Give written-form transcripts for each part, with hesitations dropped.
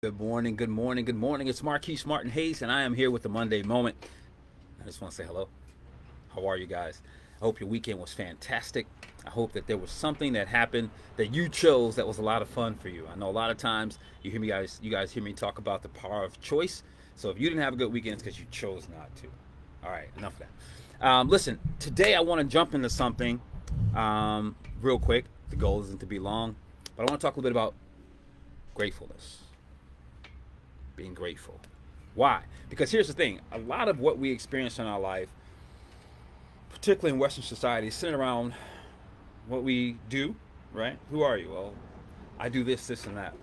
Good morning, good morning, good morning. It's Marquise Martin Hayes, and I am here with the Monday Moment. I just want to say hello. How are you guys? I hope your weekend was fantastic. I hope that there was something that happened that you chose that was a lot of fun for you. I know a lot of times you guys hear me talk about the power of choice. So if you didn't have a good weekend, it's because you chose not to. All right, enough of that. Listen, today I want to jump into something real quick. The goal isn't to be long, but I want to talk a little bit about gratefulness, being grateful. Why? Because here's the thing: a lot of what we experience in our life, particularly in Western society, is centered around what we do. Right? Who are you? Well, I do this, this, and that.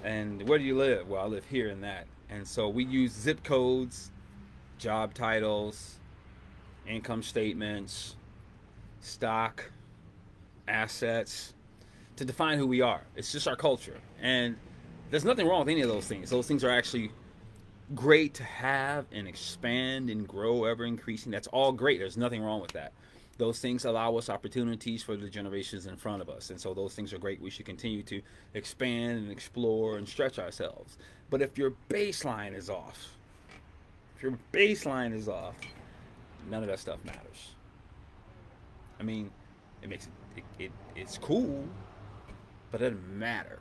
And where do you live? Well, I live here and that. And so we use zip codes, job titles, income statements, stock, assets to define who we are. It's just our culture. And there's nothing wrong with any of those things. Those things are actually great to have and expand and grow, ever increasing. That's all great. There's nothing wrong with that. Those things allow us opportunities for the generations in front of us. And so those things are great. We should continue to expand and explore and stretch ourselves. But if your baseline is off, if your baseline is off, none of that stuff matters. I mean, it makes it's cool, but it doesn't matter.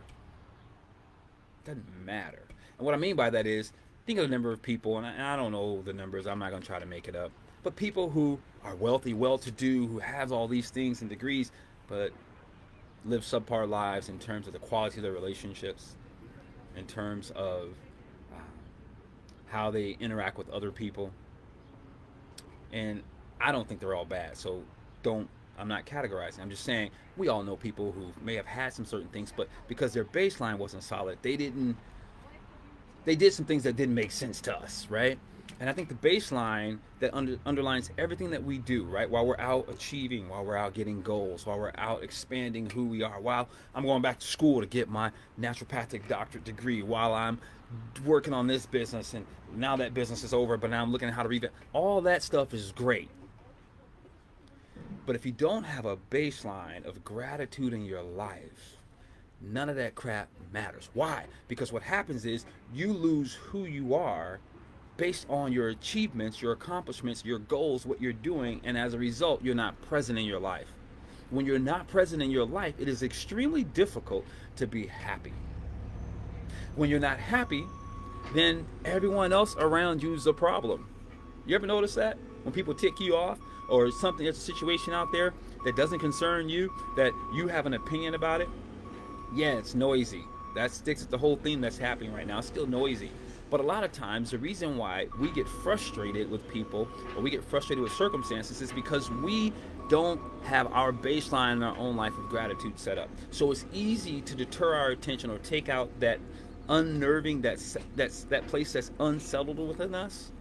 It doesn't matter. And what I mean by that is, think of the number of people, and I don't know the numbers, I'm not going to try to make it up, but people who are wealthy, well to do, who have all these things and degrees, but live subpar lives in terms of the quality of their relationships, in terms of uh, how they interact with other people. And I don't think they're all bad. So don't, I'm not categorizing. I'm just saying we all know people who may have had some certain things, but because their baseline wasn't solid, they did some things that didn't make sense to us, right? And I think the baseline that underlines everything that we do, right? While we're out achieving, while we're out getting goals, while we're out expanding who we are, while I'm going back to school to get my naturopathic doctorate degree, while I'm working on this business and now that business is over, but now I'm looking at how to revamp. All that stuff is great. But if you don't have a baseline of gratitude in your life, none of that crap matters. Why? Because what happens is you lose who you are based on your achievements, your accomplishments, your goals, what you're doing, and as a result, you're not present in your life. When you're not present in your life, it is extremely difficult to be happy. When you're not happy, then everyone else around you is a problem. You ever notice that? When people tick you off, or something, there's a situation out there that doesn't concern you, that you have an opinion about it, yeah, it's noisy. That sticks with the whole theme that's happening right now. It's still noisy. But a lot of times, the reason why we get frustrated with people or we get frustrated with circumstances is because we don't have our baseline in our own life of gratitude set up. So it's easy to deter our attention or take out that unnerving, that place that's unsettled within us,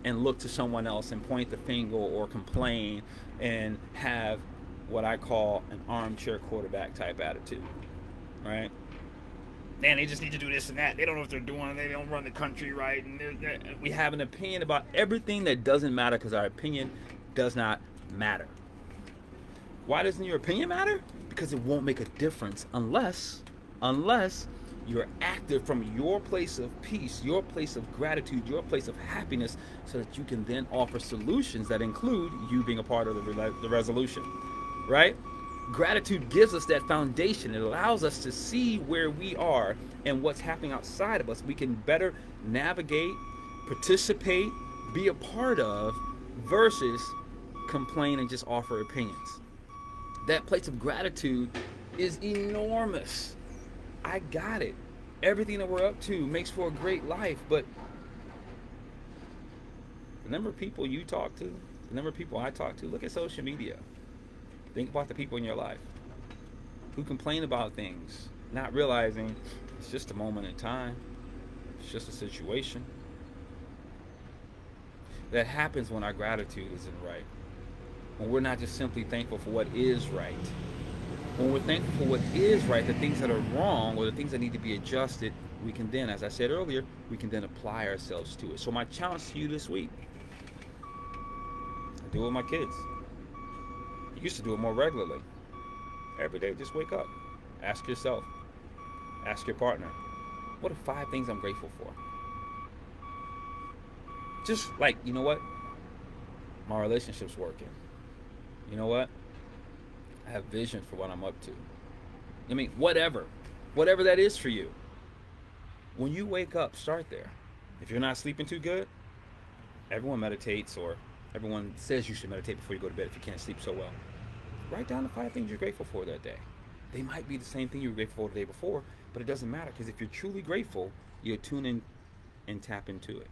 and look to someone else and point the finger or complain and have what I call an armchair quarterback type attitude, right? Man, they just need to do this and that. They don't know what they're doing. They don't run the country right. And we have an opinion about everything that doesn't matter because our opinion does not matter. Why doesn't your opinion matter? Because it won't make a difference unless you're active from your place of peace, your place of gratitude, your place of happiness, so that you can then offer solutions that include you being a part of the resolution, right? Gratitude gives us that foundation. It allows us to see where we are and what's happening outside of us. We can better navigate, participate, be a part of, versus complain and just offer opinions. That place of gratitude is enormous. I got it. Everything that we're up to makes for a great life, but the number of people you talk to, the number of people I talk to, look at social media. Think about the people in your life who complain about things, not realizing it's just a moment in time, it's just a situation. That happens when our gratitude isn't right. When we're not just simply thankful for what is right. When we're thankful for what is right, the things that are wrong or the things that need to be adjusted, we can then, as I said earlier, we can then apply ourselves to it. So my challenge to you this week, I do it with my kids. I used to do it more regularly. Every day, just wake up. Ask yourself. Ask your partner. What are 5 things I'm grateful for? Just like, you know what? My relationship's working. You know what? I have vision for what I'm up to. I mean, whatever that is for you. When you wake up, start there. If you're not sleeping too good, everyone meditates, or everyone says you should meditate before you go to bed if you can't sleep so well. Write down the 5 things you're grateful for that day. They might be the same thing you were grateful for the day before, but it doesn't matter, because if you're truly grateful, you tune in and tap into it.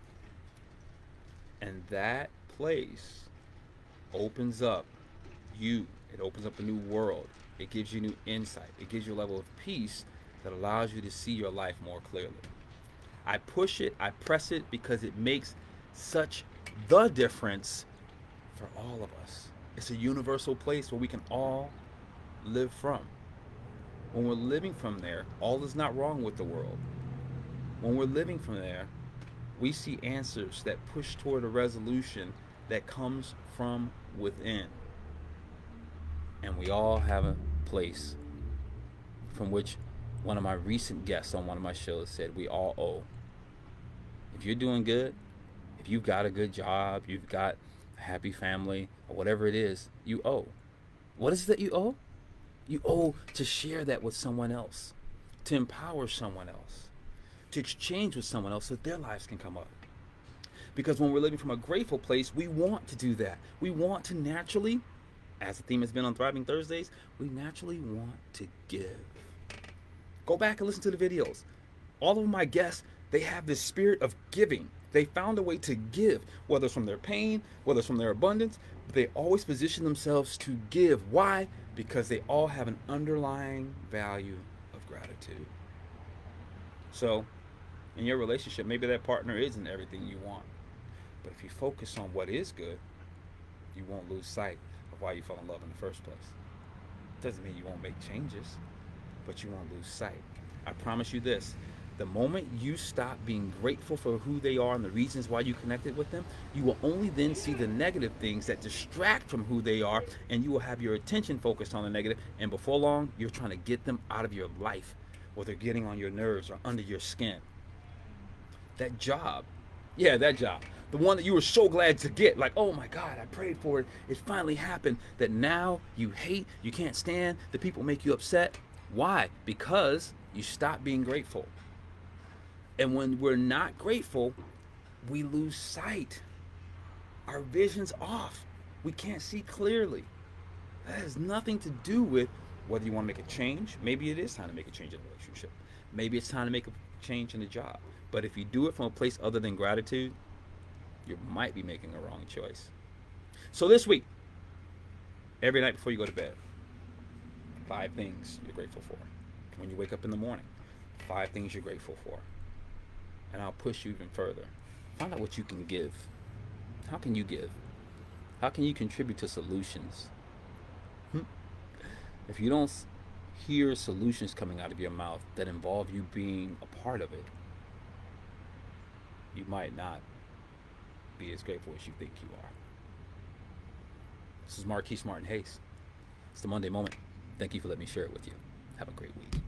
And that place opens up you. It opens up a new world. It gives you new insight. It gives you a level of peace that allows you to see your life more clearly. I push it, I press it, because it makes such the difference for all of us. It's a universal place where we can all live from. When we're living from there, all is not wrong with the world. When we're living from there, we see answers that push toward a resolution that comes from within. And we all have a place from which one of my recent guests on one of my shows said we all owe. If you're doing good, if you've got a good job, you've got a happy family, or whatever it is, you owe. What is it that you owe? You owe to share that with someone else, to empower someone else, to exchange with someone else so that their lives can come up. Because when we're living from a grateful place, we want to do that. We want to naturally, as the theme has been on Thriving Thursdays, we naturally want to give. Go back and listen to the videos. All of my guests, they have this spirit of giving. They found a way to give, whether it's from their pain, whether it's from their abundance, but they always position themselves to give. Why? Because they all have an underlying value of gratitude. So, in your relationship, maybe that partner isn't everything you want. But if you focus on what is good, you won't lose sight of why you fell in love in the first place. Doesn't mean you won't make changes, but you won't lose sight. I promise you this. The moment you stop being grateful for who they are and the reasons why you connected with them, you will only then see the negative things that distract from who they are, and you will have your attention focused on the negative, and before long, you're trying to get them out of your life, or they're getting on your nerves or under your skin. That job, the one that you were so glad to get, like, oh my God, I prayed for it, it finally happened, that now you hate, you can't stand, the people make you upset. Why? Because you stop being grateful. And when we're not grateful, we lose sight. Our vision's off. We can't see clearly. That has nothing to do with whether you want to make a change. Maybe it is time to make a change in a relationship. Maybe it's time to make a change in a job. But if you do it from a place other than gratitude, you might be making a wrong choice. So this week, every night before you go to bed, 5 things you're grateful for. When you wake up in the morning, 5 things you're grateful for. And I'll push you even further. Find out what you can give. How can you give? How can you contribute to solutions? If you don't hear solutions coming out of your mouth that involve you being a part of it, you might not be as grateful as you think you are. This is Marquise Martin Hayes. It's the Monday Moment. Thank you for letting me share it with you. Have a great week.